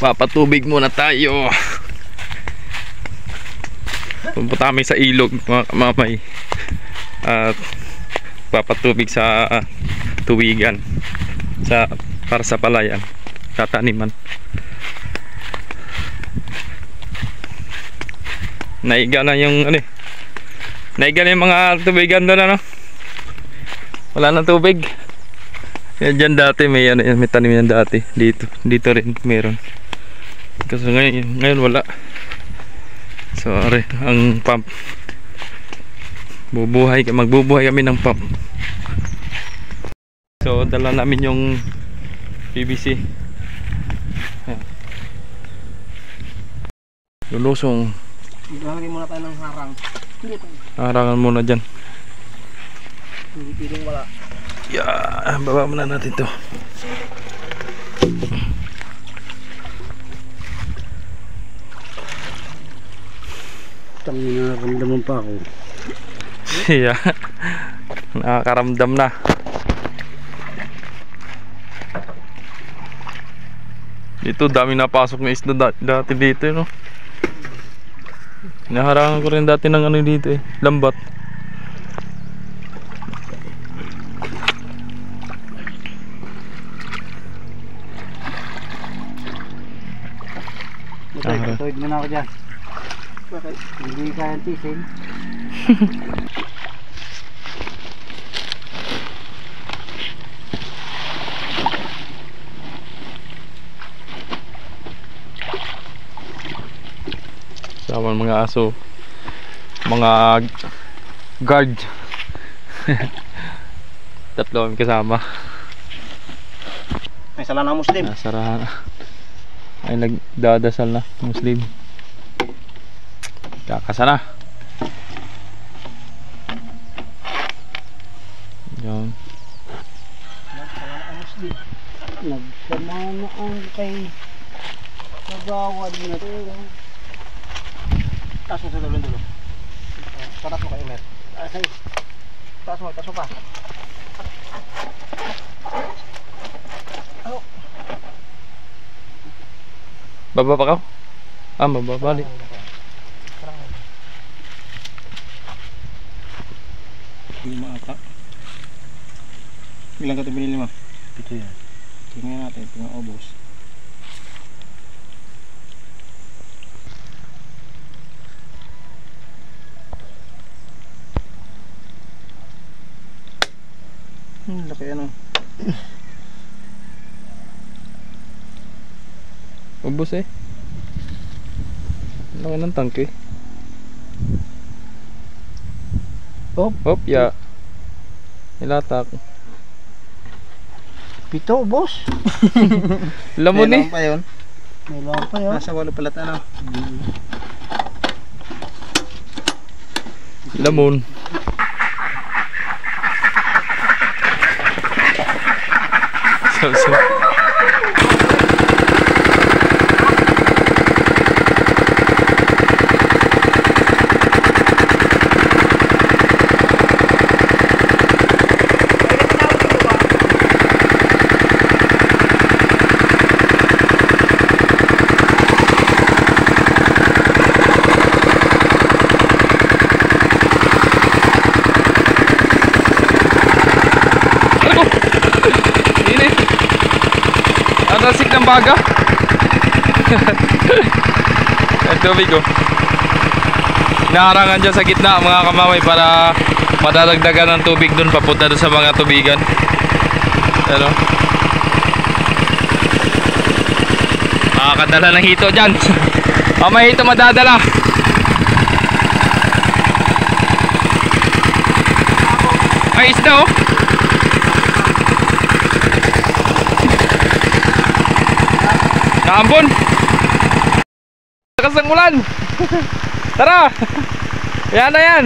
Papatubig muna tayo. Pupunta kami sa ilog mga kamamay. At papatubig sa tuwigan para sa palayan, tataniman. Naiga na yung naiga na yung mga tubigan doon, ano? Wala nang tubig. Yan dyan dati may may tanim yan dati. Dito rin meron. Kasi ngayon wala. So ang pump, magbubuhay kami ng pump. So dala namin yung PVC. Lulusong. Lalagay muna tayo ng harang. Harangan muna dyan. Hindi piling wala. Yeah, baba muna natin to. Tangina, nakaramdaman pa ako. Yeah. Nakakaramdam na. Dito dami napasok na isda dati dito, no? Naharangan ko rin dati ng dito lambat. Tuwid mo na ako dyan. Bakit? Hindi kaya tisin. Sama mga aso, mga guard. Tatlo kami kasama. May sala na Muslim. Nasarahan. Ay nagdadasal na Muslim. Kakasana. Yan. Nagsala na Muslim. Nagsama ang kay nagawad na ito. Taas mo sa dulo. Paras mo kayo, Mer. Taas mo pa. Oh. Baba pa ka? Baba balik. Lima ata. Ilang ka ito binili mo? Ito yan. Tingnan natin, ito nga obos. Laki ano. Ubus laki ng tangke. Hop, ya. Nilatak. Pito, boss. Lamon May lang pa yun. Nasa walo pala ano. Lamon. So. Nasik ng baga. Ang tubig Naharangan dyan sa gitna mga kamamay para madadagdagan ng tubig dun papunta dun sa mga tubigan. Ano? Makakadala ng hito dyan. May hito madadala. Ay isda Naambon. Lakas ng ulan. Tara. Yan na yan.